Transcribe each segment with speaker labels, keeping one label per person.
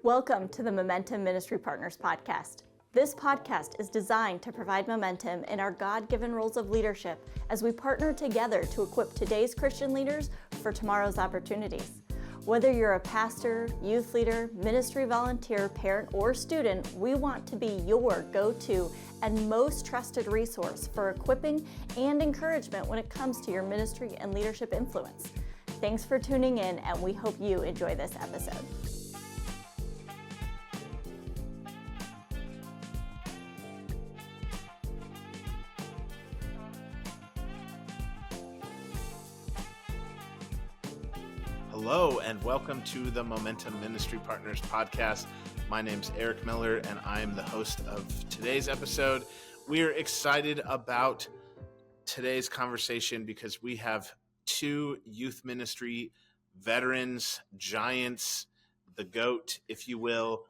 Speaker 1: Welcome to the Momentum Ministry Partners podcast. This podcast is designed to provide momentum in our God-given roles of leadership as we partner together to equip today's Christian leaders for tomorrow's opportunities. Whether you're a pastor, youth leader, ministry volunteer, parent, or student, we want to be your go-to and most trusted resource for equipping and encouragement when it comes to your ministry and leadership influence. Thanks for tuning in, and we hope you enjoy this episode.
Speaker 2: Hello, and welcome to the Momentum Ministry Partners podcast. My name's Eric Miller, and I'm the host of today's episode. We are excited about today's conversation because we have two youth ministry veterans, giants, the GOAT, if you will,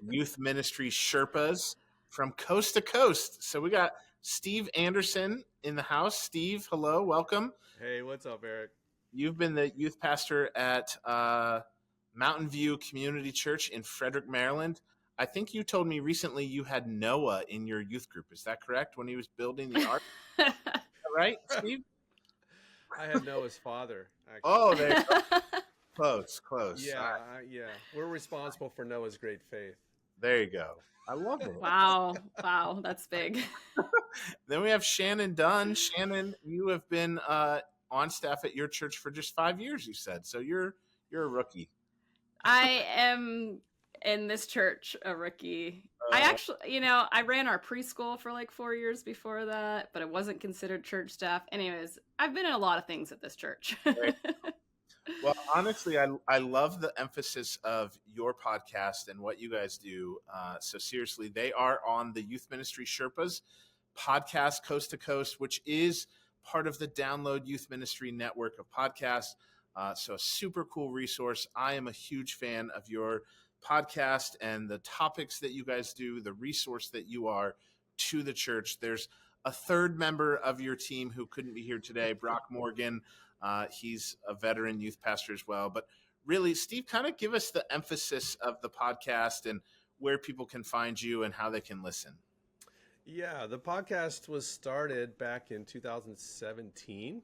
Speaker 2: youth ministry Sherpas from coast to coast. So we got Steve Anderson in the house. Steve, hello, welcome.
Speaker 3: Hey, what's up, Eric?
Speaker 2: You've been the youth pastor at Mountain View Community Church in Frederick, Maryland. I think you told me recently you had Noah in your youth group. Is that correct? When he was building the ark? Right, Steve?
Speaker 3: I had Noah's father, actually.
Speaker 2: Oh, there you go. Close.
Speaker 3: Yeah, yeah. We're responsible for Noah's great faith.
Speaker 2: There you go. I love it.
Speaker 4: Wow, that's big.
Speaker 2: Then we have Shannon Dunn. Shannon, you have been on staff at your church for just 5 years, you said. So you're a rookie.
Speaker 4: I am in this church a rookie. I actually, I ran our preschool for like 4 years before that, but it wasn't considered church staff. Anyways, I've been in a lot of things at this church.
Speaker 2: Well, honestly, I love the emphasis of your podcast and what you guys do. So seriously, they are on the Youth Ministry Sherpas podcast, Coast to Coast, which is part of the Download Youth Ministry network of podcasts. So a super cool resource. I am a huge fan of your podcast and the topics that you guys do, the resource that you are to the church. There's a third member of your team who couldn't be here today, Brock Morgan. He's a veteran youth pastor as well. But really, Steve, kind of give us the emphasis of the podcast and where people can find you and how they can listen.
Speaker 3: Yeah, the podcast was started back in 2017,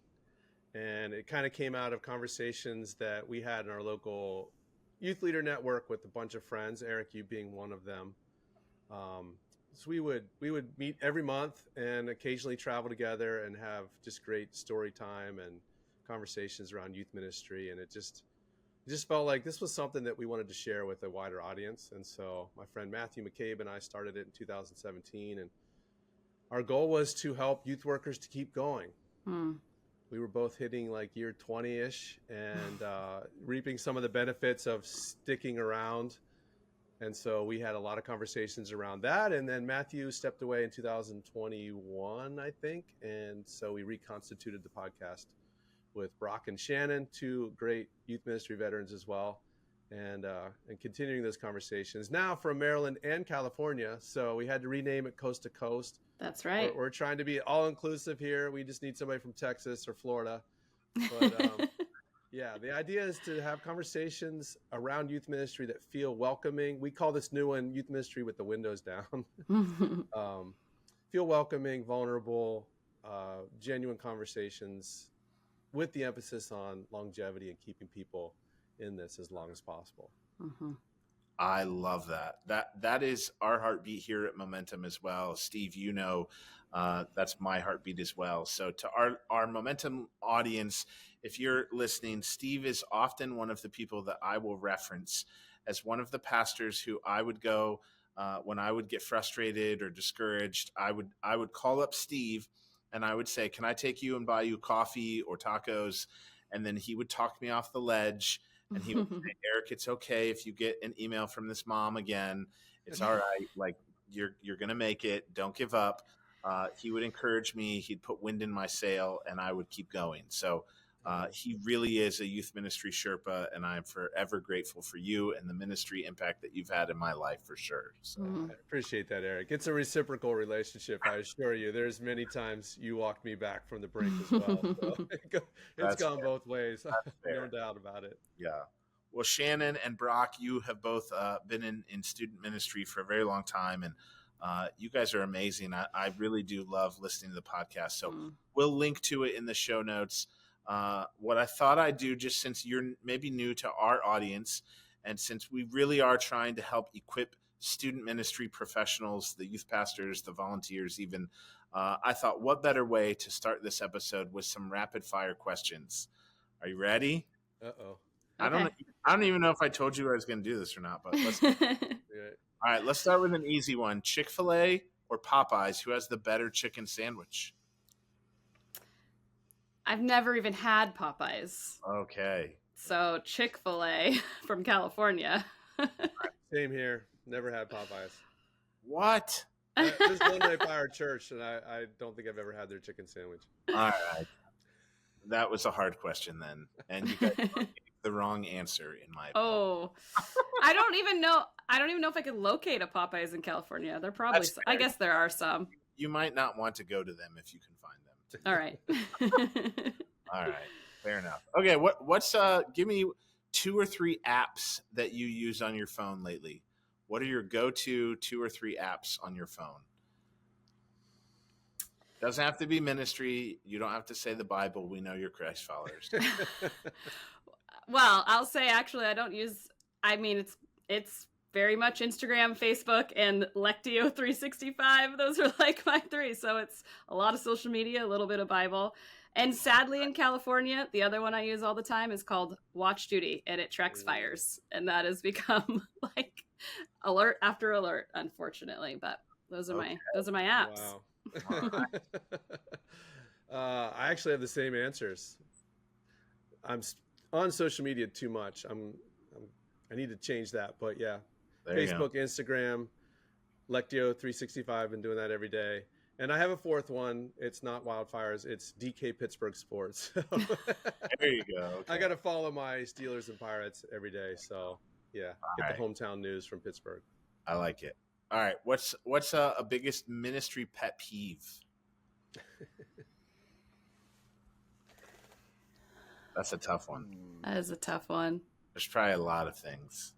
Speaker 3: and it kind of came out of conversations that we had in our local youth leader network with a bunch of friends, Eric, you being one of them. So we would meet every month and occasionally travel together and have just great story time and conversations around youth ministry. And it just felt like this was something that we wanted to share with a wider audience. And so my friend Matthew McCabe and I started it in 2017, and our goal was to help youth workers to keep going. We were both hitting like year 20-ish and reaping some of the benefits of sticking around. And so we had a lot of conversations around that. And then Matthew stepped away in 2021, I think. And so we reconstituted the podcast with Brock and Shannon, two great youth ministry veterans as well. And continuing those conversations now from Maryland and California. So we had to rename it Coast to Coast.
Speaker 4: That's right.
Speaker 3: We're trying to be all-inclusive here. We just need somebody from Texas or Florida. But yeah, the idea is to have conversations around youth ministry that feel welcoming. We call this new one Youth Ministry with the Windows Down. Feel welcoming, vulnerable, genuine conversations with the emphasis on longevity and keeping people in this as long as possible.
Speaker 4: Mm-hmm.
Speaker 2: I love that. That is our heartbeat here at Momentum as well. Steve, that's my heartbeat as well. So to our Momentum audience, if you're listening, Steve is often one of the people that I will reference as one of the pastors who I would go when I would get frustrated or discouraged. I would call up Steve and I would say, "Can I take you and buy you coffee or tacos?" And then he would talk me off the ledge. And he would say, "Eric, it's okay if you get an email from this mom again. It's all right. Like you're going to make it. Don't give up." He would encourage me. He'd put wind in my sail, and I would keep going. So he really is a youth ministry Sherpa, and I'm forever grateful for you and the ministry impact that you've had in my life for sure. So
Speaker 3: I appreciate that, Eric. It's a reciprocal relationship, I assure you. There's many times you walked me back from the brink as well. So it's gone both ways. No doubt about it.
Speaker 2: Yeah. Well, Shannon and Brock, you have both been in student ministry for a very long time, and you guys are amazing. I really do love listening to the podcast. So we'll link to it in the show notes. What I thought I'd do, just since you're maybe new to our audience, and since we really are trying to help equip student ministry professionals, the youth pastors, the volunteers even, I thought, what better way to start this episode with some rapid fire questions. Are you ready?
Speaker 3: Uh-oh.
Speaker 4: Okay.
Speaker 2: I don't even know if I told you I was going to do this or not, but let's. All right, let's start with an easy one. Chick-fil-A or Popeyes? Who has the better chicken sandwich?
Speaker 4: I've never even had Popeyes.
Speaker 2: Okay.
Speaker 4: So Chick-fil-A from California.
Speaker 3: Same here. Never had Popeyes.
Speaker 2: What?
Speaker 3: There's one right by our church, and I don't think I've ever had their chicken sandwich.
Speaker 2: All right. That was a hard question then, and you guys gave the wrong answer in my opinion.
Speaker 4: Oh, I don't even know if I could locate a Popeyes in California. There probably, I guess there are some.
Speaker 2: You might not want to go to them if you can find them.
Speaker 4: All right.
Speaker 2: All right. Fair enough. Okay. What's give me 2 or 3 apps that you use on your phone lately. What are your go-to 2 or 3 apps on your phone? Doesn't have to be ministry. You don't have to say the Bible. We know you're Christ followers.
Speaker 4: Well, I'll say actually I don't use, I mean, it's very much Instagram, Facebook, and Lectio 365. Those are like my 3. So it's a lot of social media, a little bit of Bible. And sadly in California, the other one I use all the time is called Watch Duty, and it tracks fires. And that has become like alert after alert, unfortunately. But those are my apps.
Speaker 3: Wow. I actually have the same answers. I'm on social media too much. I need to change that, but yeah, Facebook, Instagram, Lectio 365. Been doing that every day, and I have a 4th one. It's not wildfires. It's DK Pittsburgh Sports.
Speaker 2: There you go. Okay.
Speaker 3: I got to follow my Steelers and Pirates every day. So yeah, get the hometown news from Pittsburgh.
Speaker 2: I like it. All right, what's a biggest ministry pet peeve? That's a tough one.
Speaker 4: That is a tough one.
Speaker 2: There's probably a lot of things.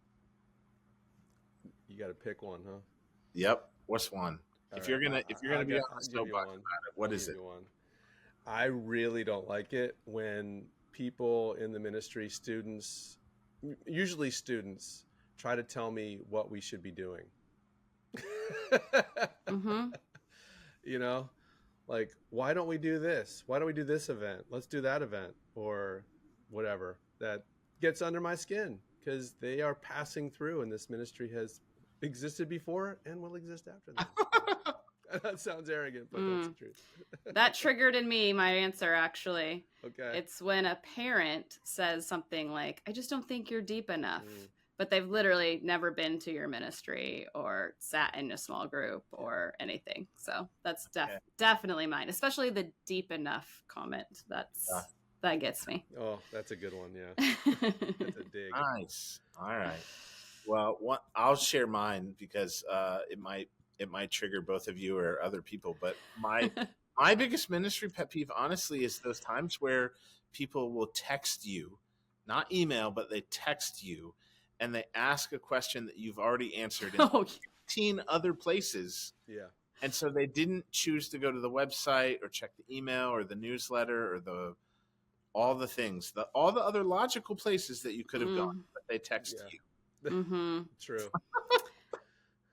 Speaker 3: You got to pick one, huh?
Speaker 2: Yep. What's one? If you're gonna be on the
Speaker 3: one.
Speaker 2: soapbox about it, what is it?
Speaker 3: I really don't like it when people in the ministry, usually students, try to tell me what we should be doing. You know, like, why don't we do this? Why don't we do this event? Let's do that event, or whatever. That gets under my skin because they are passing through, and this ministry has existed before and will exist after that. That sounds arrogant, but that's the truth.
Speaker 4: That triggered in me my answer, actually.
Speaker 3: Okay.
Speaker 4: It's when a parent says something like, I just don't think you're deep enough. But they've literally never been to your ministry or sat in a small group or anything. So that's definitely mine, especially the deep enough comment. That gets me.
Speaker 3: Oh, that's a good one. Yeah. That's a dig.
Speaker 2: Nice. All right. Well, I'll share mine because it might trigger both of you or other people. But my biggest ministry pet peeve, honestly, is those times where people will text you, not email, but they text you, and they ask a question that you've already answered in 15 other places.
Speaker 3: Yeah.
Speaker 2: And so they didn't choose to go to the website or check the email or the newsletter or all the things, all the other logical places that you could have gone, but they text you.
Speaker 3: True.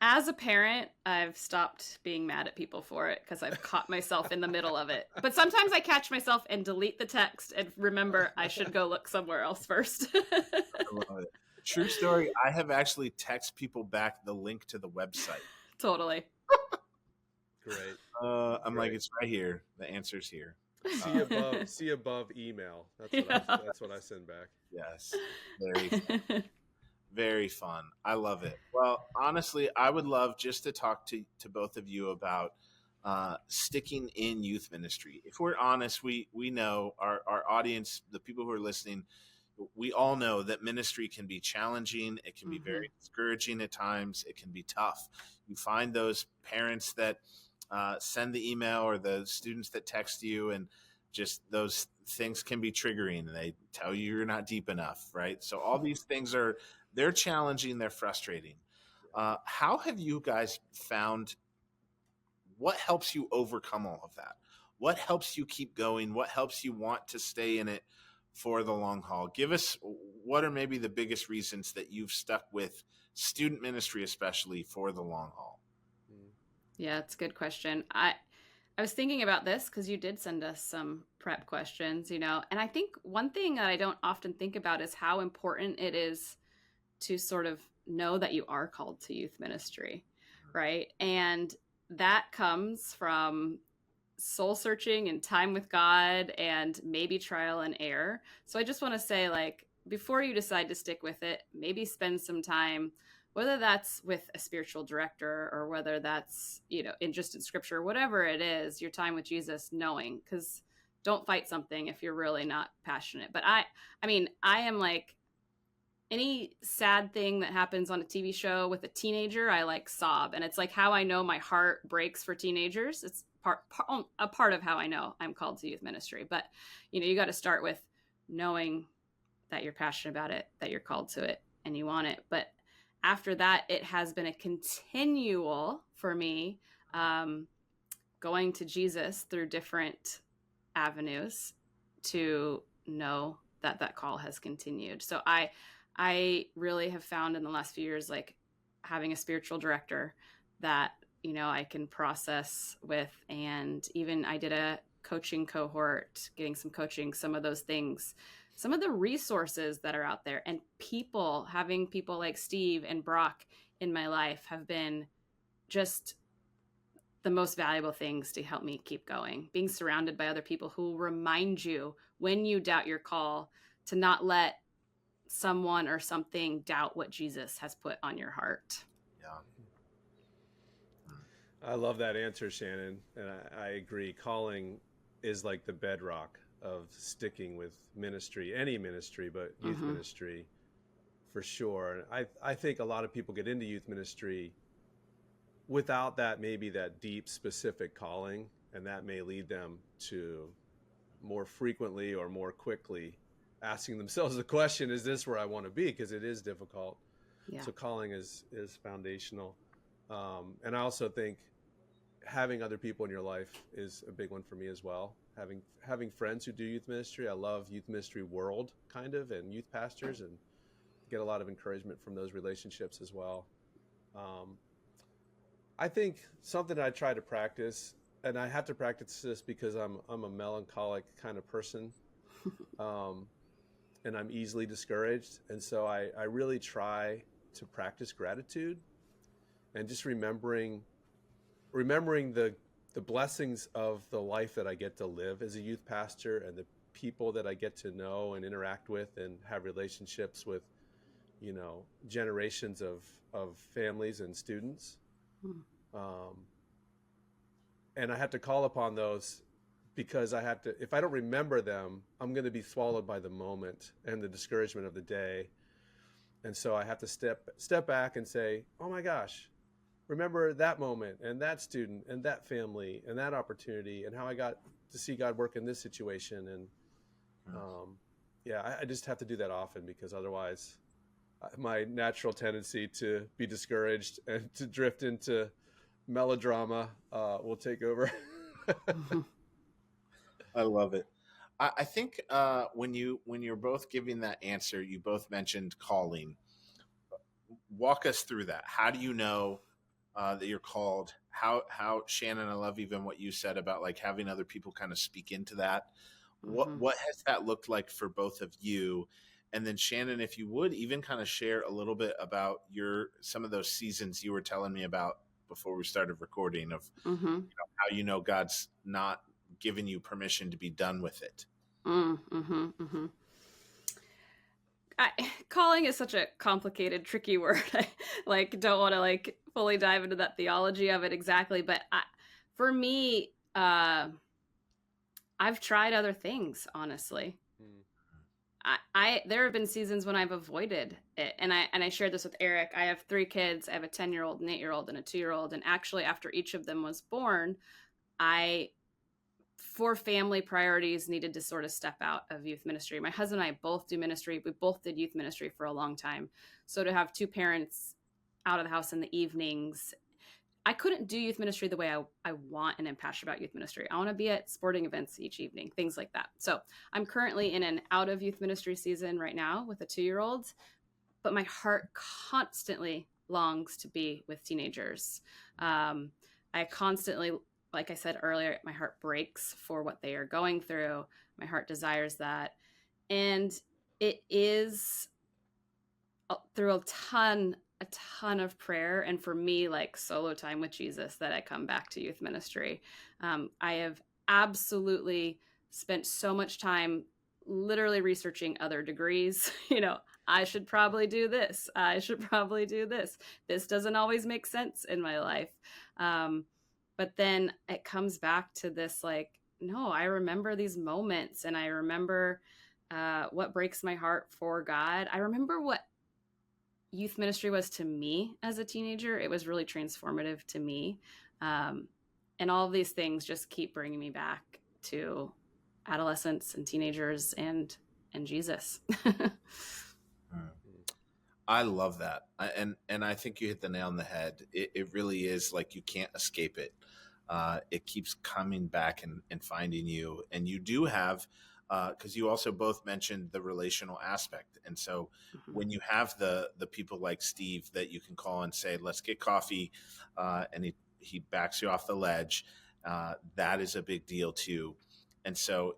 Speaker 4: As a parent, I've stopped being mad at people for it because I've caught myself in the middle of it. But sometimes I catch myself and delete the text and remember I should go look somewhere else first.
Speaker 2: I love it. True story. I have actually texted people back the link to the website.
Speaker 4: Totally.
Speaker 3: Great.
Speaker 2: I'm like, it's right here. The answer's here.
Speaker 3: See above email. That's what I send back.
Speaker 2: Yes. Very fun. Very fun. I love it. Well, honestly, I would love just to talk to both of you about sticking in youth ministry. If we're honest, we know our audience, the people who are listening, we all know that ministry can be challenging. It can be very discouraging at times. It can be tough. You find those parents that send the email or the students that text you, and just those things can be triggering. They tell you you're not deep enough, right? So all these things they're challenging, they're frustrating. How have you guys found, what helps you overcome all of that? What helps you keep going? What helps you want to stay in it for the long haul? Give us, what are maybe the biggest reasons that you've stuck with student ministry, especially for the long haul?
Speaker 4: Yeah, it's a good question. I was thinking about this because you did send us some prep questions, and I think one thing that I don't often think about is how important it is to sort of know that you are called to youth ministry, right? And that comes from soul searching and time with God and maybe trial and error. So I just want to say, like, before you decide to stick with it, maybe spend some time, whether that's with a spiritual director or whether that's, in scripture, whatever it is, your time with Jesus, knowing, because don't fight something if you're really not passionate. But I am like, any sad thing that happens on a TV show with a teenager, I like sob. And it's like how I know my heart breaks for teenagers. It's a part of how I know I'm called to youth ministry. But, you got to start with knowing that you're passionate about it, that you're called to it and you want it. But after that, it has been a continual for me, going to Jesus through different avenues to know that call has continued. So I really have found in the last few years, like having a spiritual director that, I can process with. And even I did a coaching cohort, getting some coaching, some of those things, some of the resources that are out there, and having people like Steve and Brock in my life have been just the most valuable things to help me keep going. Being surrounded by other people who remind you when you doubt your call to not let someone or something doubt what Jesus has put on your heart.
Speaker 2: Yeah.
Speaker 3: I love that answer, Shannon. And I agree. Calling is like the bedrock of sticking with ministry, any ministry, but youth ministry for sure. I think a lot of people get into youth ministry without maybe that deep specific calling, and that may lead them to more frequently or more quickly asking themselves the question, is this where I want to be? Because it is difficult. Yeah. So calling is foundational. And I also think having other people in your life is a big one for me as well. Having friends who do youth ministry. I love youth ministry world kind of, and youth pastors, and get a lot of encouragement from those relationships as well. I think something I try to practice, and I have to practice this because I'm a melancholic kind of person. And I'm easily discouraged. And so I really try to practice gratitude and just remembering the blessings of the life that I get to live as a youth pastor, and the people that I get to know and interact with and have relationships with, generations of families and students. And I have to call upon those, because if I don't remember them, I'm going to be swallowed by the moment and the discouragement of the day. And so I have to step back and say, oh my gosh, remember that moment and that student and that family and that opportunity and how I got to see God work in this situation. And I just have to do that often, because otherwise my natural tendency to be discouraged and to drift into melodrama will take over.
Speaker 2: I love it. I think when you're both giving that answer, you both mentioned calling. Walk us through that. How do you know that you're called? How Shannon, I love even what you said about like having other people kind of speak into that. What has that looked like for both of you? And then Shannon, if you would even kind of share a little bit about some of those seasons you were telling me about before we started recording of how God's not giving you permission to be done with it.
Speaker 4: Calling is such a complicated, tricky word. I don't want to fully dive into that theology of it exactly. But for me, I've tried other things, honestly. There have been seasons when I've avoided it. And I shared this with Eric. I have 3 kids. I have a 10-year-old, an 8-year-old, and a 2-year-old. And actually, after each of them was born, I for family priorities, needed to sort of step out of youth ministry. My husband and I both do ministry. We both did youth ministry for a long time. So to have two parents out of the house in the evenings, I couldn't do youth ministry the way I want and am passionate about youth ministry. I want to be at sporting events each evening, things like that. So I'm currently in an out of youth ministry season right now with a 2-year-old, but my heart constantly longs to be with teenagers. I constantly, like I said earlier, my heart breaks for what they are going through. My heart desires that. And it is through a ton of prayer, and for me, like solo time with Jesus, that I come back to youth ministry. I have absolutely spent so much time literally researching other degrees. I should probably do this. I should probably do this. This doesn't always make sense in my life. But then it comes back to this, like, no, I remember these moments, and I remember what breaks my heart for God. I remember what youth ministry was to me as a teenager. It was really transformative to me. And all of these things just keep bringing me back to adolescents and teenagers and Jesus.
Speaker 2: I love that. And I think you hit the nail on the head. It really is like you can't escape it. It keeps coming back and finding you. And you do have, because you also both mentioned the relational aspect. And so when you have the people like Steve that you can call and say, let's get coffee, and he backs you off the ledge, that is a big deal too. And so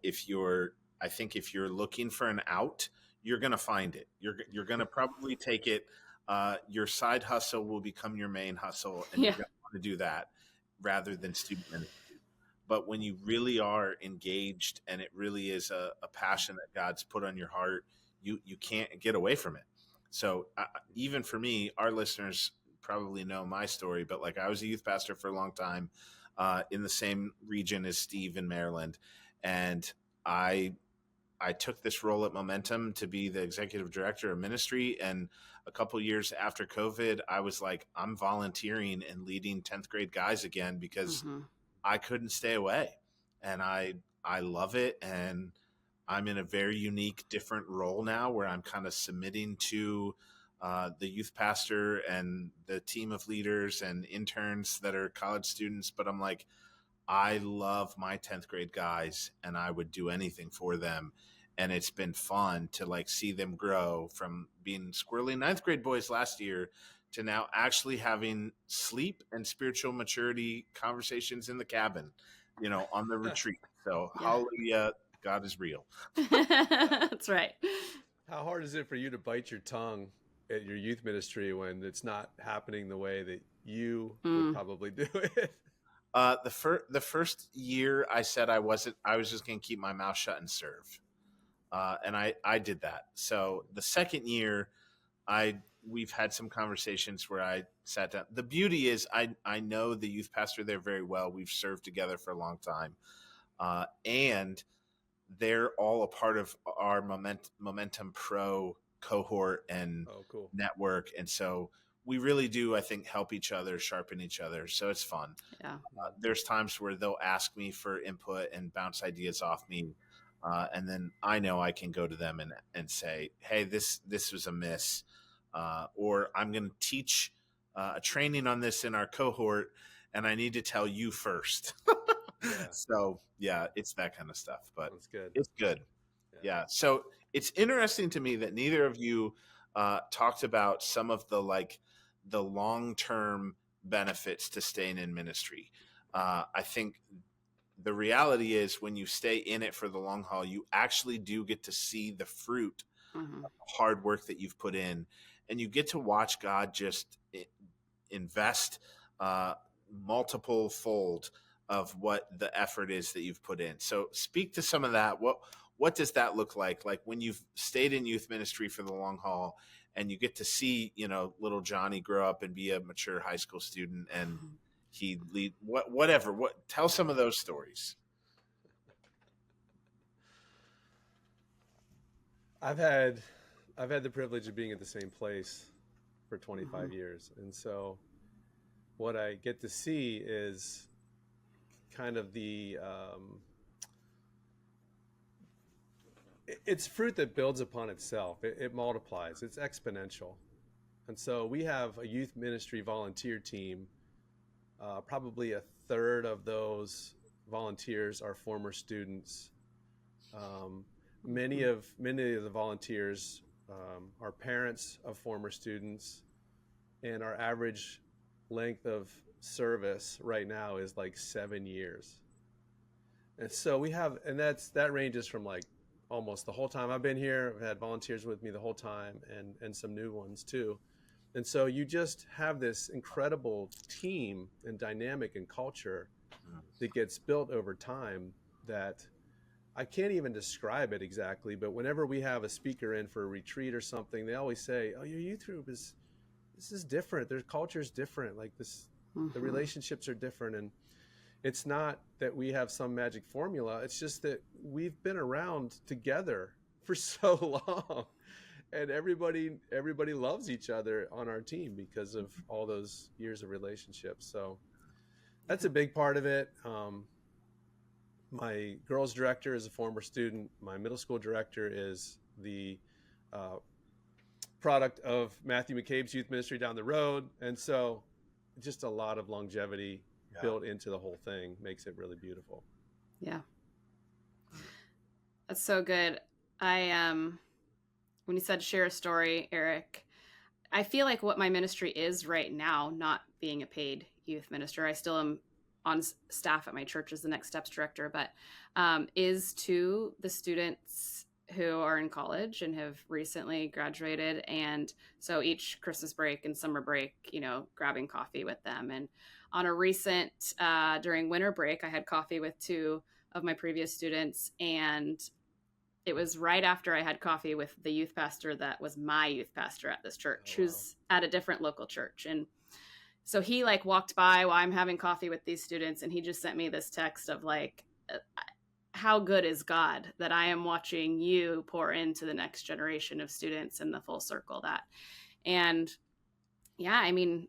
Speaker 2: I think if you're looking for an out, you're going to find it. You're going to probably take it. Your side hustle will become your main hustle, and you're going to want to do that rather than student ministry. But when you really are engaged and it really is a passion that God's put on your heart, you can't get away from it. So even for me, our listeners probably know my story, but like I was a youth pastor for a long time in the same region as Steve in Maryland. And I took this role at Momentum to be the executive director of ministry. And a couple of years after COVID, I was like, I'm volunteering and leading 10th grade guys again because I couldn't stay away. And I love it. And I'm in a very unique, different role now where I'm kind of submitting to the youth pastor and the team of leaders and interns that are college students. But I'm like, I love my 10th grade guys and I would do anything for them. And it's been fun to like see them grow from being squirrely 9th grade boys last year to now actually having sleep and spiritual maturity conversations in the cabin, on the retreat. So hallelujah, God is real.
Speaker 4: That's right.
Speaker 3: How hard is it for you to bite your tongue at your youth ministry when it's not happening the way that you would probably do it?
Speaker 2: The first year I said I was just going to keep my mouth shut and serve. And I did that. So the second year we've had some conversations where I sat down. The beauty is I know the youth pastor there very well. We've served together for a long time. And they're all a part of our Momentum Pro cohort and network. And so we really do, I think, help each other, sharpen each other. So it's fun.
Speaker 4: Yeah.
Speaker 2: There's times where they'll ask me for input and bounce ideas off me. And then I know I can go to them and say, hey, this was a miss. Or I'm going to teach a training on this in our cohort, and I need to tell you first. So, it's that kind of stuff. But it's good. Yeah. So it's interesting to me that neither of you talked about some of the long-term benefits to staying in ministry. I think the reality is when you stay in it for the long haul, you actually do get to see the fruit of the hard work that you've put in, and you get to watch God just invest multiple fold of what the effort is that you've put in. So speak to some of that. What does that look like? Like when you've stayed in youth ministry for the long haul and you get to see, little Johnny grow up and be a mature high school student and he lead whatever. Tell some of those stories.
Speaker 3: I've had the privilege of being at the same place for 25 years. And so what I get to see is kind of the it's fruit that builds upon itself. It multiplies. It's exponential. And so we have a youth ministry volunteer team. Probably a third of those volunteers are former students. Many of the volunteers are parents of former students, and our average length of service right now is like 7 years. And so we have, and that ranges from like almost the whole time I've been here. I've had volunteers with me the whole time, and some new ones too. And so you just have this incredible team and dynamic and culture that gets built over time that I can't even describe it exactly. But whenever we have a speaker in for a retreat or something, they always say, "Oh, your youth group this is different. Their culture is different. Like this, the relationships are different." And it's not that we have some magic formula. It's just that we've been around together for so long. And everybody loves each other on our team because of all those years of relationships. So that's a big part of it. My girls director is a former student. My middle school director is the product of Matthew McCabe's youth ministry down the road. And so just a lot of longevity built into the whole thing makes it really beautiful.
Speaker 4: Yeah. That's so good. When you said share a story, Eric, I feel like what my ministry is right now, not being a paid youth minister, I still am on staff at my church as the Next Steps director, but is to the students who are in college and have recently graduated. And so each Christmas break and summer break, grabbing coffee with them. And on a recent, during winter break, I had coffee with 2 of my previous students, and it was right after I had coffee with the youth pastor that was my youth pastor at this church, who's at a different local church. And so he walked by while I'm having coffee with these students, and he just sent me this text of how good is God that I am watching you pour into the next generation of students in the full circle that. And yeah, I mean,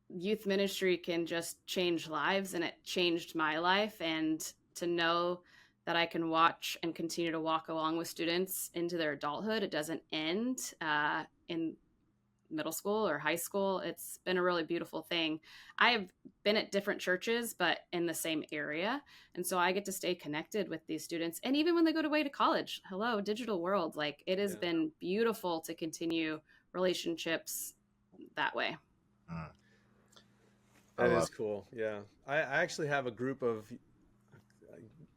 Speaker 4: youth ministry can just change lives, and it changed my life. And to know that I can watch and continue to walk along with students into their adulthood. It doesn't end in middle school or high school. It's been a really beautiful thing. I have been at different churches, but in the same area. And so I get to stay connected with these students. And even when they go away to college, hello, digital world, it has been beautiful to continue relationships that way.
Speaker 3: That is cool. Yeah. I actually have a group of,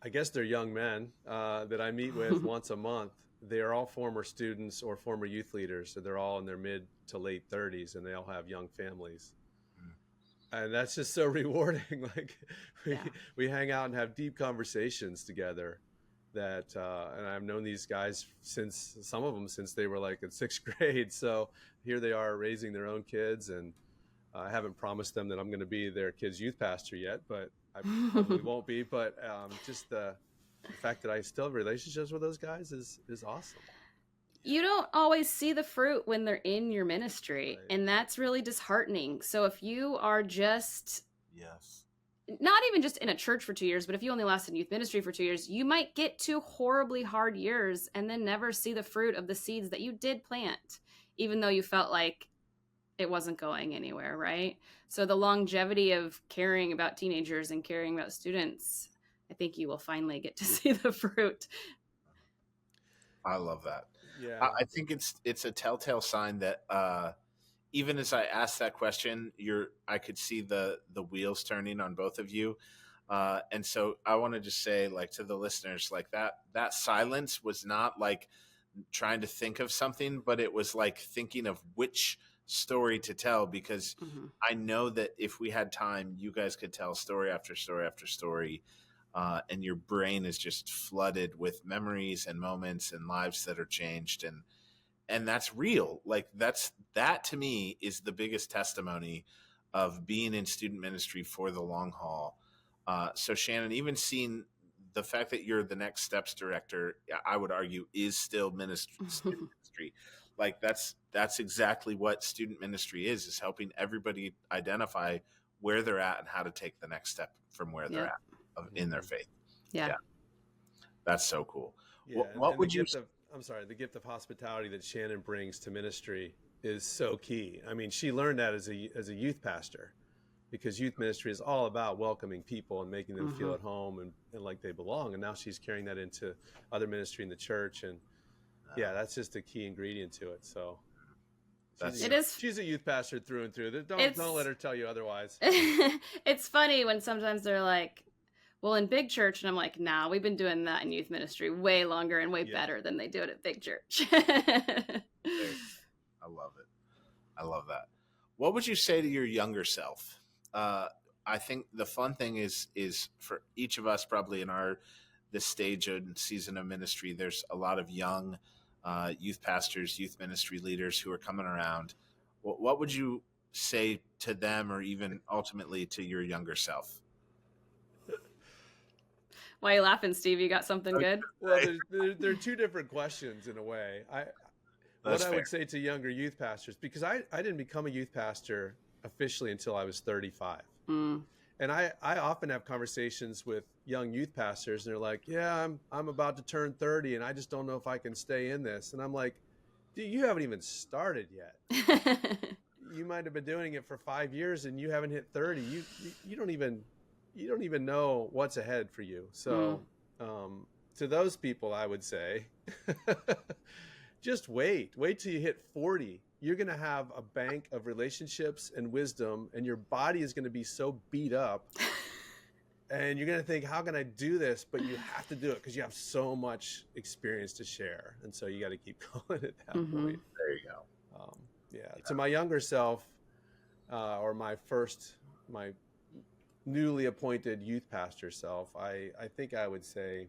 Speaker 3: I guess they're young men that I meet with once a month. They are all former students or former youth leaders. So they're all in their mid to late 30s, and they all have young families. And that's just so rewarding. We hang out and have deep conversations together that, and I've known these guys some of them since they were in 6th grade. So here they are raising their own kids, and I haven't promised them that I'm going to be their kid's youth pastor yet, but I probably won't be. But just the fact that I still have relationships with those guys is awesome.
Speaker 4: You don't always see the fruit when they're in your ministry, right. And that's really disheartening. So if you are just, not even just in a church for 2 years, but if you only last in youth ministry for 2 years, you might get 2 horribly hard years and then never see the fruit of the seeds that you did plant, even though you felt like it wasn't going anywhere, right? So the longevity of caring about teenagers and caring about students, I think you will finally get to see the fruit.
Speaker 2: I love that.
Speaker 3: Yeah.
Speaker 2: I think it's a telltale sign that even as I asked that question, I could see the wheels turning on both of you. And so I want to just say to the listeners, that silence was not trying to think of something, but it was thinking of which story to tell, because I know that if we had time, you guys could tell story after story after story. And your brain is just flooded with memories and moments and lives that are changed. And that's real. That to me is the biggest testimony of being in student ministry for the long haul. So Shannon, even seeing the fact that you're the Next Steps director, I would argue is still student ministry. That's exactly what student ministry is helping everybody identify where they're at and how to take the next step from where they're at in their faith.
Speaker 4: Yeah.
Speaker 2: That's so cool.
Speaker 3: Yeah.
Speaker 2: What would you
Speaker 3: the gift of hospitality that Shannon brings to ministry is so key. I mean, she learned that as a youth pastor, because youth ministry is all about welcoming people and making them feel at home and like they belong. And now she's carrying that into other ministry in the church. And yeah, that's just a key ingredient to it. So she's a youth pastor through and through. Don't let her tell you otherwise.
Speaker 4: It's funny when sometimes they're like, well, in big church, and I'm like, nah, we've been doing that in youth ministry way longer and way better than they do it at big church.
Speaker 2: I love it. I love that. What would you say to your younger self? I think the fun thing is for each of us, probably in this stage and season of ministry, there's a lot of young youth pastors, youth ministry leaders who are coming around. What would you say to them, or even ultimately to your younger self?
Speaker 4: Why are you laughing, Steve? You got something good?
Speaker 3: Well, there are two different questions in a way. What I would say to younger youth pastors, because I didn't become a youth pastor officially until I was 35. And I often have conversations with young youth pastors, and they're like, yeah, I'm about to turn 30 and I just don't know if I can stay in this. And I'm like, dude, you haven't even started yet. You might have been doing it for 5 years and you haven't hit 30. You don't even know what's ahead for you. So to those people, I would say, just wait till you hit 40. You're going to have a bank of relationships and wisdom, and your body is going to be so beat up. And you're going to think, how can I do this? But you have to do it because you have so much experience to share. And so you got to keep going at that point.
Speaker 2: There you go.
Speaker 3: To my younger self, or my newly appointed youth pastor self, I think I would say,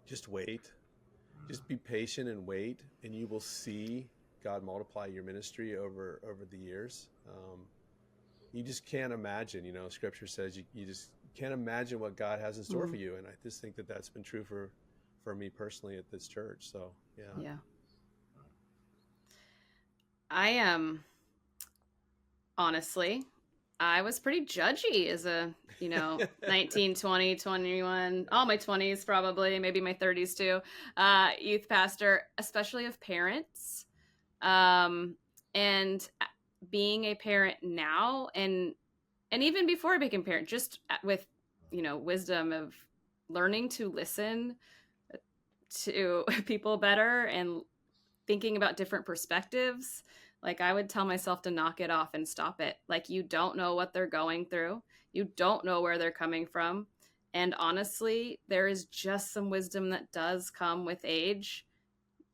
Speaker 3: just wait. Just be patient and wait, and you will see God multiply your ministry over the years. You just can't imagine, Scripture says you just can't imagine what God has in store for you. And I just think that that's been true for me personally at this church. So, yeah.
Speaker 4: Yeah. I am, honestly, I was pretty judgy as a, 19, 20, 21, all my 20s probably, maybe my 30s too, youth pastor, especially of parents. And being a parent now and even before I became a parent, just with, wisdom of learning to listen to people better and thinking about different perspectives. Like, I would tell myself to knock it off and stop it. Like, you don't know what they're going through. You don't know where they're coming from. And honestly, there is just some wisdom that does come with age.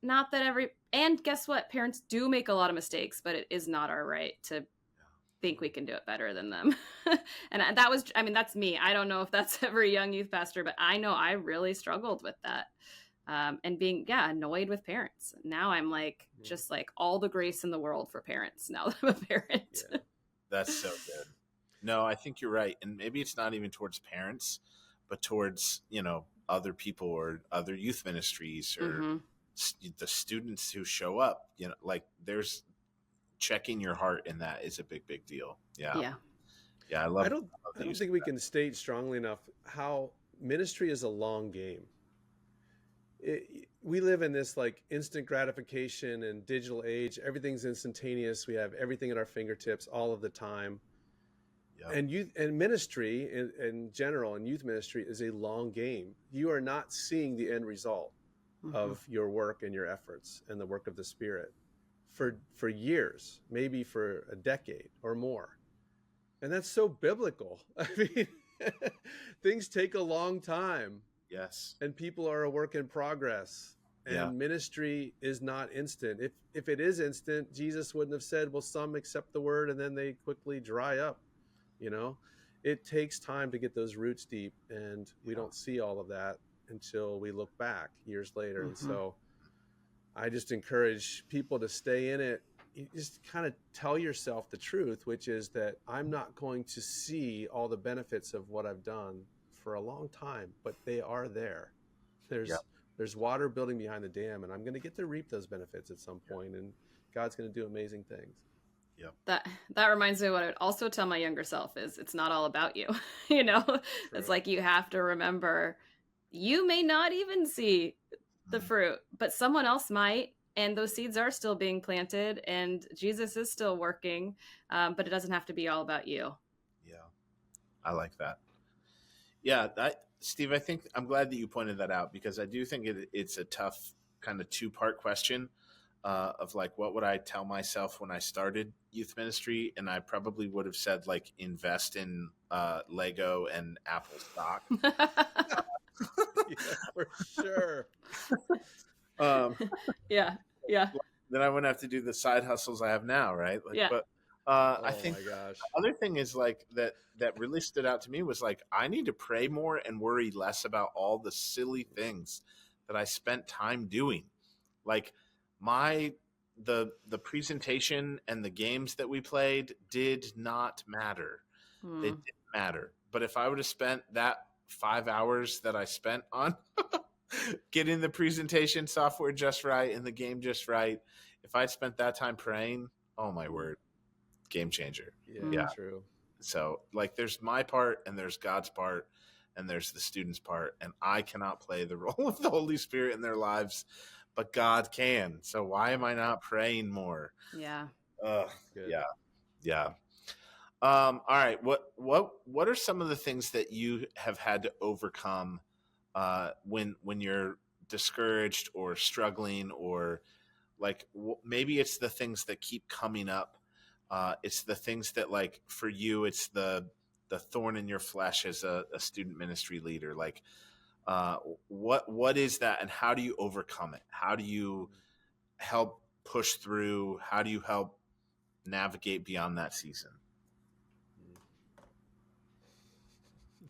Speaker 4: Not that and guess what? Parents do make a lot of mistakes, but it is not our right to think we can do it better than them. And that's me. I don't know if that's every young youth pastor, but I know I really struggled with that. And being, annoyed with parents. Now I'm like, just like all the grace in the world for parents now that I'm a parent.
Speaker 2: Yeah, that's so good. No, I think you're right. And maybe it's not even towards parents, but towards, other people or other youth ministries or the students who show up, like there's checking your heart in that is a big, big deal. Yeah. Yeah. I don't
Speaker 3: think we can state strongly enough how ministry is a long game. We live in this like instant gratification and digital age. Everything's instantaneous. We have everything at our fingertips all of the time. Yep. And ministry in general, and youth ministry is a long game. You are not seeing the end result of your work and your efforts and the work of the Spirit for years, maybe for a decade or more. And that's so biblical. I mean, things take a long time.
Speaker 2: Yes.
Speaker 3: And people are a work in progress. And ministry is not instant. If it is instant, Jesus wouldn't have said, well, some accept the word and then they quickly dry up. It takes time to get those roots deep, and we don't see all of that until we look back years later. And so I just encourage people to stay in it. You just kind of tell yourself the truth, which is that I'm not going to see all the benefits of what I've done for a long time, but they are there. There's water building behind the dam, and I'm going to get to reap those benefits at some point, and God's going to do amazing things.
Speaker 4: Yep. That reminds me of what I would also tell my younger self is it's not all about you. It's like you have to remember you may not even see the fruit, but someone else might. And those seeds are still being planted, and Jesus is still working, but it doesn't have to be all about you.
Speaker 2: Yeah, I like that. Yeah, Steve, I think I'm glad that you pointed that out, because I do think it's a tough kind of two-part question of like, what would I tell myself when I started youth ministry? And I probably would have said, like, invest in Lego and Apple stock.
Speaker 3: Yeah, for sure.
Speaker 4: Yeah.
Speaker 2: Then I wouldn't have to do the side hustles I have now, right? Like,
Speaker 4: Yeah.
Speaker 2: but
Speaker 3: Oh
Speaker 2: I think
Speaker 3: my gosh.
Speaker 2: the other thing is like that really stood out to me was like, I need to pray more and worry less about all the silly things that I spent time doing. Like the presentation and the games that we played did not matter. It didn't matter. But if I would have spent that 5 hours that I spent on getting the presentation software just right and the game just right, if I spent that time praying, oh my word, game changer.
Speaker 3: Yeah, true.
Speaker 2: So like, there's my part and there's God's part and there's the student's part, and I cannot play the role of the Holy Spirit in their lives, but God can. So why am I not praying more?
Speaker 4: Yeah.
Speaker 3: Good.
Speaker 2: Yeah. All right. What are some of the things that you have had to overcome when you're discouraged or struggling, or like maybe it's the things that keep coming up? It's the things that, like, for you, it's the thorn in your flesh as a student ministry leader. Like, what is that, and how do you overcome it? How do you help push through? How do you help navigate beyond that season?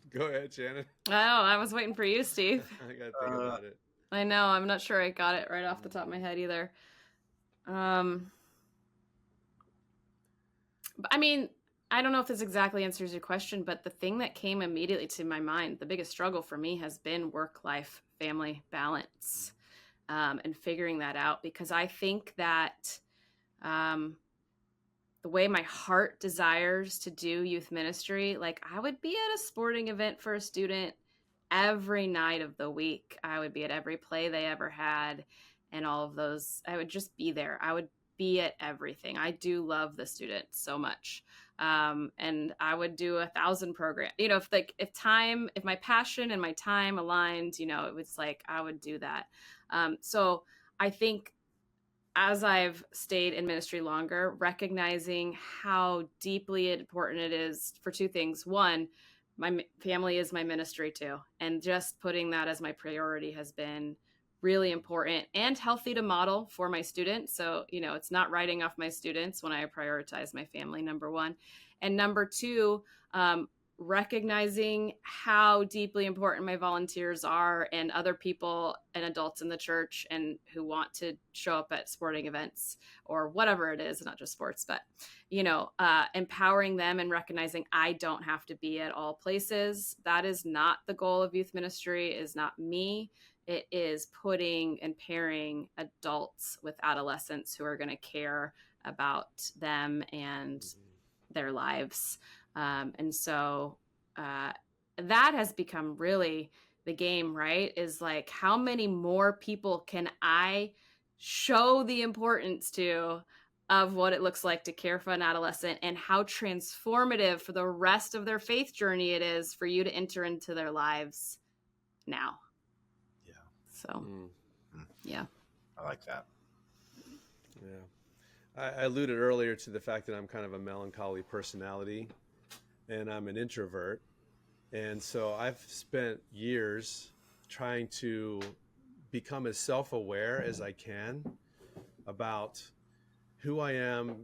Speaker 3: Go ahead, Shannon.
Speaker 4: Oh, I was waiting for you, Steve.
Speaker 3: I gotta think about it.
Speaker 4: I know. I'm not sure I got it right off the top of my head either. I mean, I don't know if this exactly answers your question, but the thing that came immediately to my mind, the biggest struggle for me has been work-life, family balance, and figuring that out, because I think that the way my heart desires to do youth ministry, like, I would be at a sporting event for a student every night of the week. I would be at every play they ever had and all of those. I would just be there. I would be at everything. I do love the students so much. And I would do 1,000 programs, if my passion and my time aligned, it was like, I would do that. So I think as I've stayed in ministry longer, recognizing how deeply important it is for two things. One, my family is my ministry too. And just putting that as my priority has been really important and healthy to model for my students. So, it's not writing off my students when I prioritize my family, number one. And number two, recognizing how deeply important my volunteers are and other people and adults in the church and who want to show up at sporting events or whatever it is, not just sports, but, empowering them and recognizing I don't have to be at all places. That is not the goal of youth ministry, is not me. It is putting and pairing adults with adolescents who are going to care about them and their lives. And so that has become really the game, right? Is like, how many more people can I show the importance to of what it looks like to care for an adolescent, and how transformative for the rest of their faith journey it is for you to enter into their lives now.
Speaker 2: Yeah.
Speaker 4: So, yeah.
Speaker 2: I like that.
Speaker 3: Yeah. I alluded earlier to the fact that I'm kind of a melancholy personality, and I'm an introvert. And so I've spent years trying to become as self-aware as I can about who I am,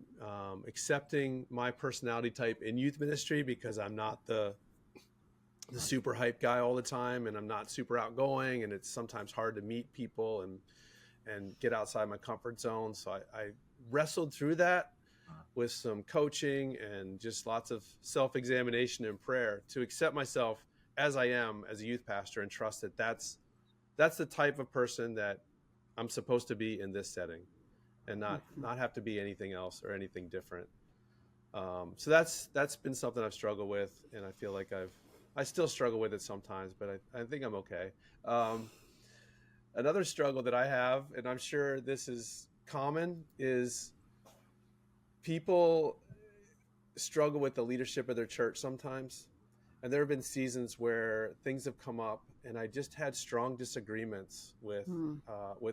Speaker 3: accepting my personality type in youth ministry, because I'm not the super hype guy all the time, and I'm not super outgoing, and it's sometimes hard to meet people and get outside my comfort zone. So I wrestled through that with some coaching and just lots of self-examination and prayer to accept myself as I am as a youth pastor, and trust that that's the type of person that I'm supposed to be in this setting, and not have to be anything else or anything different. So that's been something I've struggled with, and I feel like I still struggle with it sometimes, but I think I'm okay. Another struggle that I have, and I'm sure this is common, is people struggle with the leadership of their church sometimes. And there have been seasons where things have come up, and I just had strong disagreements with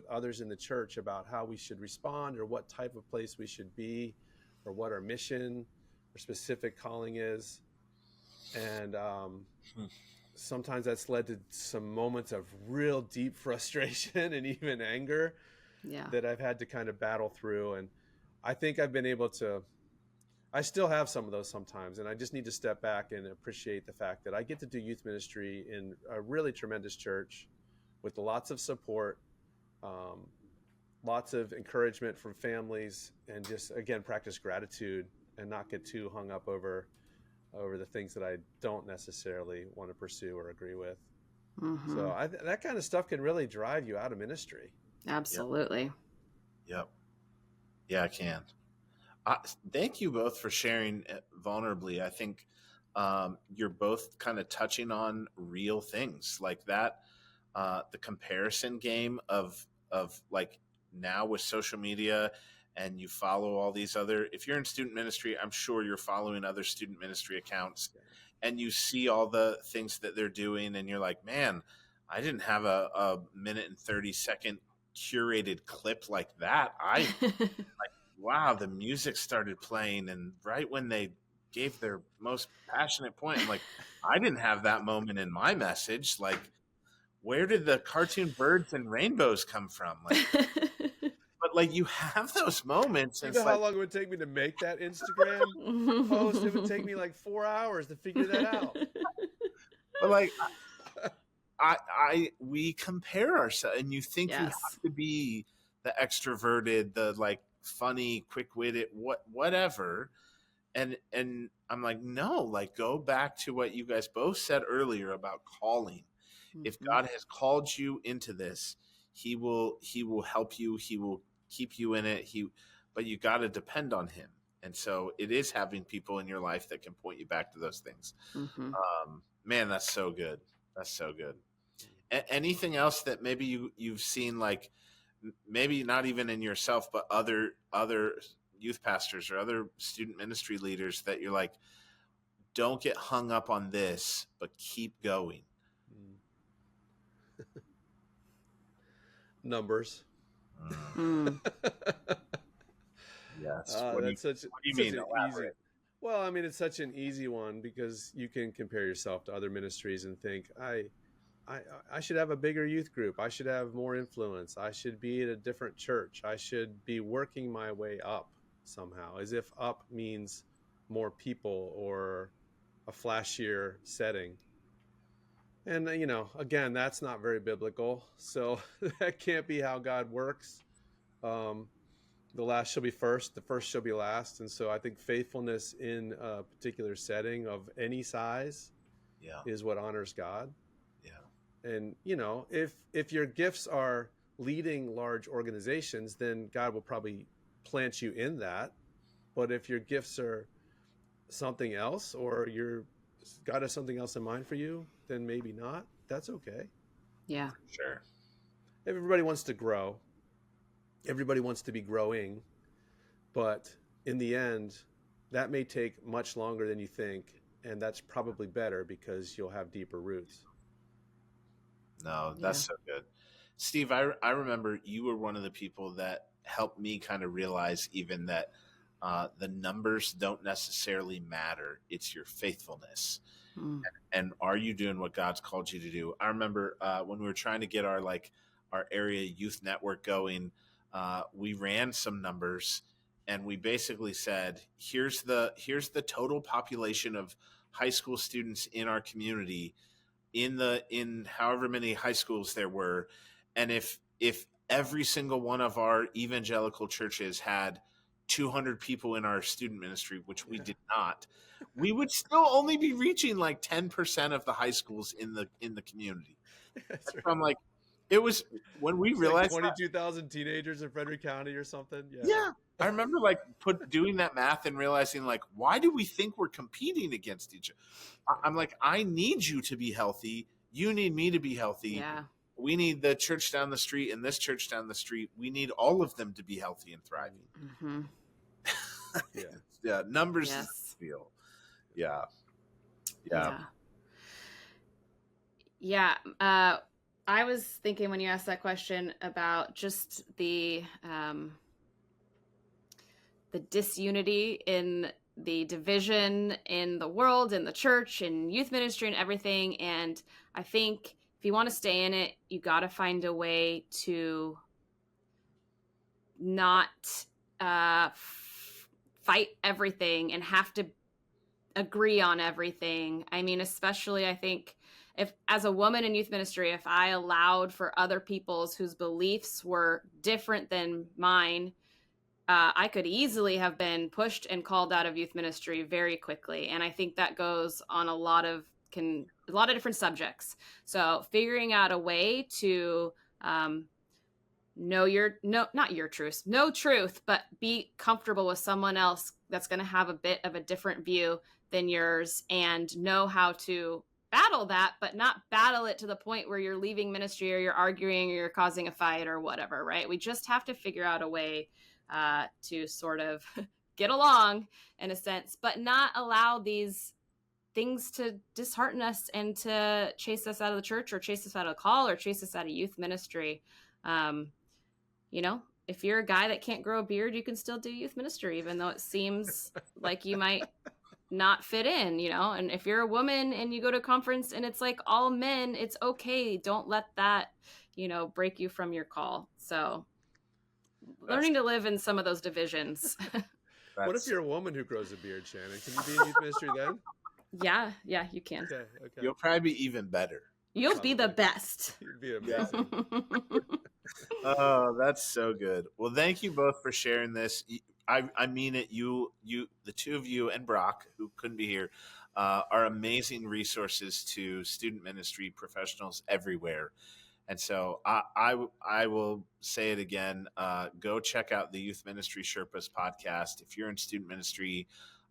Speaker 3: others in the church about how we should respond, or what type of place we should be, or what our mission or specific calling is. And sometimes that's led to some moments of real deep frustration and even anger that I've had to kind of battle through. And I think I've been able to, I still have some of those sometimes, and I just need to step back and appreciate the fact that I get to do youth ministry in a really tremendous church with lots of support, lots of encouragement from families, and just, again, practice gratitude and not get too hung up over the things that I don't necessarily want to pursue or agree with. So that kind of stuff can really drive you out of ministry.
Speaker 4: Absolutely.
Speaker 2: Yep. Yeah, I can. Thank you both for sharing vulnerably. I think you're both kind of touching on real things like that. The comparison game of like now with social media, and you follow all these other, if you're in student ministry, I'm sure you're following other student ministry accounts, and you see all the things that they're doing, and you're like, man, I didn't have a minute and 30-second curated clip like that. Wow, the music started playing, and right when they gave their most passionate point, I'm like, I didn't have that moment in my message. Like, where did the cartoon birds and rainbows come from? Like, but like, you have those moments.
Speaker 3: You know how long it would take me to make that Instagram post? It would take me like 4 hours to figure that out.
Speaker 2: But like, we compare ourselves, and you think you have to be the extroverted, the like funny, quick-witted, whatever, and I'm like, no, like, go back to what you guys both said earlier about calling. If God has called you into this, he will help you, he will keep you in it, but you got to depend on him. And so it is having people in your life that can point you back to those things. Man, that's so good. Anything else that maybe you've seen, like, maybe not even in yourself, but other youth pastors or other student ministry leaders, that you're like, don't get hung up on this, but keep going?
Speaker 3: Numbers.
Speaker 2: Yes.
Speaker 3: What do you
Speaker 2: mean?
Speaker 3: Well, I mean, it's such an easy one, because you can compare yourself to other ministries and think, I should have a bigger youth group. I should have more influence. I should be at a different church. I should be working my way up somehow, as if up means more people or a flashier setting. And, you know, again, that's not very biblical. So that can't be how God works. The last shall be first, the first shall be last. And so I think faithfulness in a particular setting of any size is what honors God. And, you know, if your gifts are leading large organizations, then God will probably plant you in that. But if your gifts are something else, or God has something else in mind for you, then maybe not. That's okay.
Speaker 4: Yeah.
Speaker 2: Sure.
Speaker 3: Everybody wants to grow. Everybody wants to be growing. But in the end, that may take much longer than you think. And that's probably better, because you'll have deeper roots.
Speaker 2: No, that's so good. Steve, I remember you were one of the people that helped me kind of realize even that the numbers don't necessarily matter. It's your faithfulness. And are you doing what God's called you to do? I remember when we were trying to get our area youth network going, we ran some numbers, and we basically said, here's the total population of high school students in our community, in however many high schools there were. And if every single one of our evangelical churches had 200 people in our student ministry, which we did not, we would still only be reaching like 10% of the high schools in the community.
Speaker 3: That's right.
Speaker 2: So I'm like, it was when we realized
Speaker 3: like 22,000 teenagers in Frederick County or something.
Speaker 2: Yeah. I remember doing that math and realizing, like, why do we think we're competing against each other? I'm like, I need you to be healthy. You need me to be healthy.
Speaker 4: Yeah.
Speaker 2: We need the church down the street and this church down the street. We need all of them to be healthy and thriving.
Speaker 4: Mm-hmm.
Speaker 3: Yeah.
Speaker 2: Yeah. Numbers
Speaker 4: Yes.
Speaker 2: is the deal. Yeah. Yeah.
Speaker 4: Yeah. I was thinking when you asked that question about just the disunity in the division in the world, in the church, in youth ministry and everything. And I think if you want to stay in it, you got to find a way to not fight everything and have to agree on everything. I mean, especially I think if as a woman in youth ministry, if I allowed for other people's whose beliefs were different than mine, I could easily have been pushed and called out of youth ministry very quickly. And I think that goes on a lot of different subjects. So figuring out a way to know truth, but be comfortable with someone else that's going to have a bit of a different view than yours, and know how to battle that, but not battle it to the point where you're leaving ministry or you're arguing or you're causing a fight or whatever, right? We just have to figure out a way to sort of get along in a sense, but not allow these things to dishearten us and to chase us out of the church or chase us out of a call or chase us out of youth ministry. If you're a guy that can't grow a beard, you can still do youth ministry, even though it seems like you might not fit in, and if you're a woman and you go to a conference and it's like all men, it's okay. Don't let that, break you from your call. So learning to live in some of those divisions.
Speaker 3: What if you're a woman who grows a beard, Shannon? Can you be in youth ministry then?
Speaker 4: Yeah, you can.
Speaker 3: Okay.
Speaker 2: You'll probably be even better.
Speaker 4: You'll be the best.
Speaker 3: You'd be amazing.
Speaker 2: Oh, that's so good. Well, thank you both for sharing this. I mean it. You, the two of you, and Brock, who couldn't be here, are amazing resources to student ministry professionals everywhere. And so I will say it again. Go check out the Youth Ministry Sherpas podcast if you're in student ministry.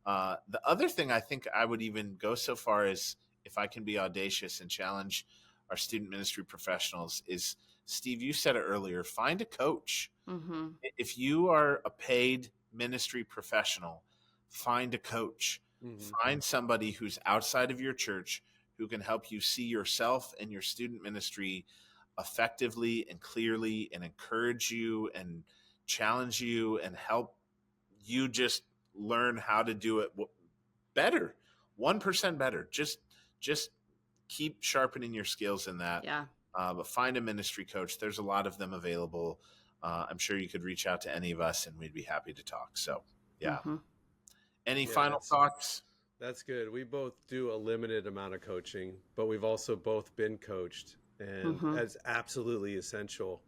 Speaker 2: The other thing I think I would even go so far as, if I can be audacious and challenge our student ministry professionals, is, Steve, you said it earlier, find a coach.
Speaker 4: Mm-hmm.
Speaker 2: If you are a paid ministry professional, find a coach.
Speaker 3: Mm-hmm.
Speaker 2: Find somebody who's outside of your church who can help you see yourself and your student ministry effectively and clearly, and encourage you and challenge you and help you just learn how to do it better, 1% better. Just keep sharpening your skills in that.
Speaker 4: Yeah.
Speaker 2: But find a ministry coach. There's a lot of them available. I'm sure you could reach out to any of us and we'd be happy to talk. So, yeah.
Speaker 4: Mm-hmm.
Speaker 2: Any final thoughts?
Speaker 3: That's good. We both do a limited amount of coaching, but we've also both been coached. And that's absolutely essential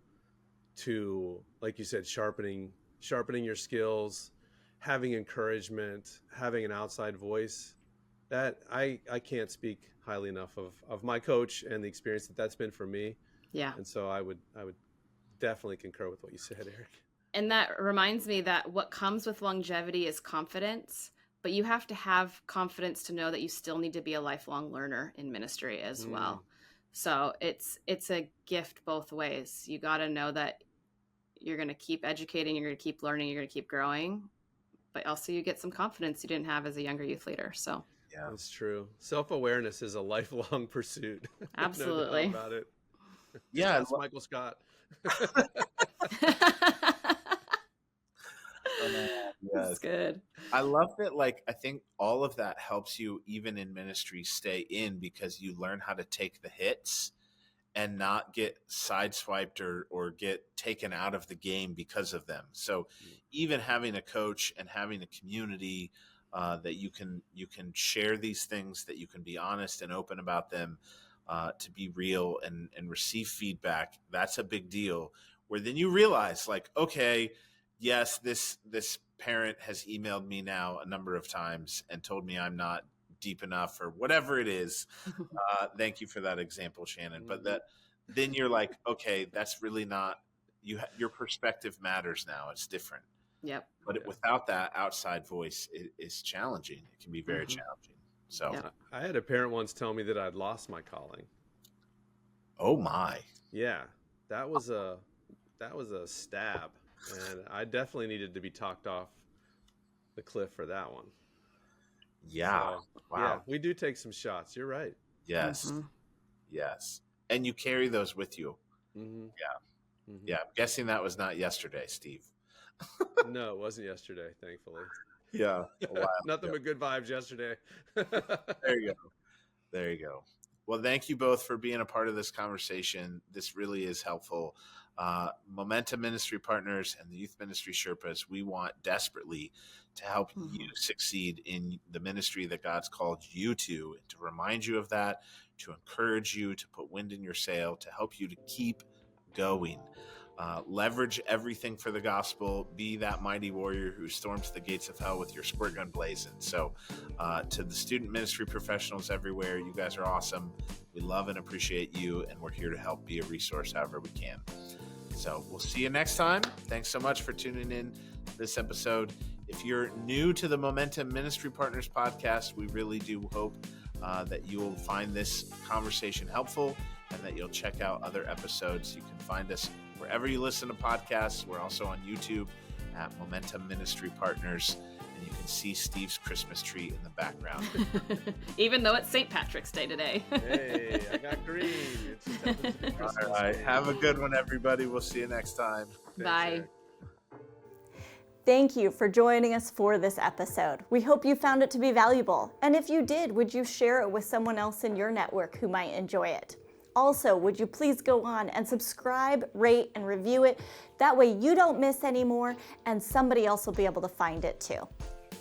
Speaker 3: to, like you said, sharpening your skills, having encouragement, having an outside voice. That I can't speak highly enough of my coach and the experience that's been for me.
Speaker 4: Yeah.
Speaker 3: And so I would definitely concur with what you said, Eric.
Speaker 4: And that reminds me that what comes with longevity is confidence, but you have to have confidence to know that you still need to be a lifelong learner in ministry as well. So it's a gift both ways. You got to know that you're going to keep educating, you're going to keep learning, you're going to keep growing, but also you get some confidence you didn't have as a younger youth leader. So
Speaker 2: yeah,
Speaker 3: that's true. Self-awareness is a lifelong pursuit.
Speaker 4: Absolutely.
Speaker 3: No doubt about it.
Speaker 2: Yeah.
Speaker 3: That's Michael Scott.
Speaker 4: That's good.
Speaker 2: I love that. Like, I think all of that helps you, even in ministry, stay in, because you learn how to take the hits and not get sideswiped or get taken out of the game because of them. So even having a coach and having a community that you can share these things, that you can be honest and open about them, to be real and receive feedback, that's a big deal. Where then you realize, like, okay, yes, this parent has emailed me now a number of times and told me I'm not deep enough or whatever it is. Thank you for that example, Shannon. But that then you're like, okay, that's really not you. Your perspective matters now. It's different.
Speaker 4: Yep.
Speaker 2: But without that outside voice, it is challenging. It can be very challenging. So
Speaker 3: I had a parent once tell me that I'd lost my calling.
Speaker 2: Oh my.
Speaker 3: Yeah, that was a stab, and I definitely needed to be talked off the cliff for that one.
Speaker 2: Yeah.
Speaker 3: So,
Speaker 2: Wow.
Speaker 3: yeah, we do take some shots. You're right.
Speaker 2: Yes. Yes. And you carry those with you.
Speaker 3: Mm-hmm.
Speaker 2: Yeah.
Speaker 3: Mm-hmm.
Speaker 2: Yeah. I'm guessing that was not yesterday, Steve.
Speaker 3: No, it wasn't yesterday, thankfully.
Speaker 2: Yeah.
Speaker 3: Nothing but good vibes yesterday.
Speaker 2: There you go. There you go. Well, thank you both for being a part of this conversation. This really is helpful. Momentum Ministry Partners and the Youth Ministry Sherpas, we want desperately to help you succeed in the ministry that God's called you to remind you of that, to encourage you, to put wind in your sail, to help you to keep going. Leverage everything for the gospel. Be that mighty warrior who storms the gates of hell with your squirt gun blazing. So to the student ministry professionals everywhere, you guys are awesome. We love and appreciate you, and we're here to help be a resource however we can. So we'll see you next time. Thanks so much for tuning in this episode. If you're new to the Momentum Ministry Partners podcast, we really do hope that you will find this conversation helpful and that you'll check out other episodes. You can find us wherever you listen to podcasts. We're also on YouTube at Momentum Ministry Partners, and you can see Steve's Christmas tree in the background.
Speaker 4: Even though it's St. Patrick's Day today.
Speaker 3: Hey, I got green. It's just happens to be Christmas
Speaker 2: All right.
Speaker 3: Day.
Speaker 2: Have a good one, everybody. We'll see you next time.
Speaker 3: Thanks,
Speaker 4: Bye.
Speaker 3: Eric.
Speaker 1: Thank you for joining us for this episode. We hope you found it to be valuable. And if you did, would you share it with someone else in your network who might enjoy it? Also, would you please go on and subscribe, rate, and review it? That way you don't miss any more, and somebody else will be able to find it too.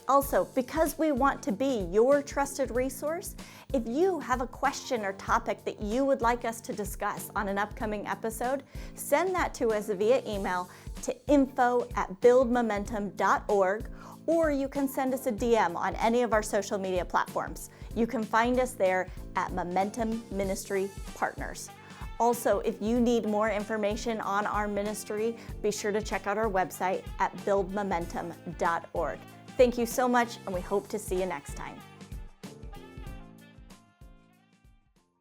Speaker 1: Also, because we want to be your trusted resource, if you have a question or topic that you would like us to discuss on an upcoming episode, send that to us via email to info@buildmomentum.org, or you can send us a DM on any of our social media platforms. You can find us there at Momentum Ministry Partners. Also, if you need more information on our ministry, be sure to check out our website at buildmomentum.org. Thank you so much, and we hope to see you next time.